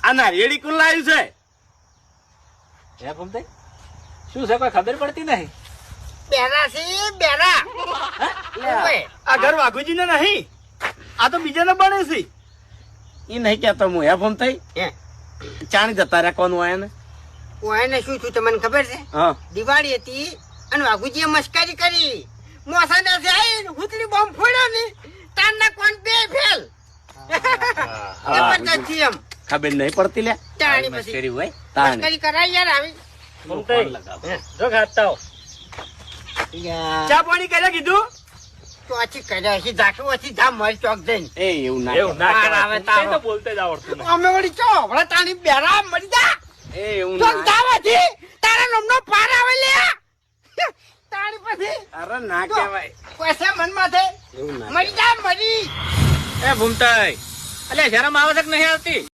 આ નારિયેળી કોણ લાવ્યું છે? હે ભૂમતાઈ, શું છે કોઈ ખબર પડતી નહીં? બેરા છે બેરા. આ ઘર વાઘુજી ને નહીં, આ તો બીજાને બને છે. એ નહીં કેતો હું. હે ભમતાઈ, ચાણી જતા રહ્યા કોનું આયા ને? ઓને શું થયું તમને ખબર છે? હા, દિવાળી હતી અને વાઘુજીએ મસ્કરી કરી. મોસાને જાય હુતરી બોમ્બ ફોડ્યો ને તારના કોણ બે ફેલ. જબરદસ્ત એમ ખબર નહીં પડતી લે. તાણી પછી મસ્કરી હોય તાણી. મસ્કરી કરાય યાર આવી. ભૂમતાઈ, જો ખાતા ચા પાણી કર્યા કીધું? તો આછી કર્યા છે ઝાકુ આછી જા મર ચોક જઈને. એ એવું ના એવું ના આવે કરાવે. તાવ. તો બોલતે જ આવડતું નહીં. અમે વળી ચો હમણાં તાણી બેરા મરી જા. એ એવું તો ના. દાવાથી તારા નામનો પાર આવે લે. તાણી પછી અરે ના કહેવાય. પૈસા મનમાં છે એવું ના. મરી જા મરી. એ ભૂમતાઈ, અલ્યા શરમ આવે છે કે નહીં આવતી?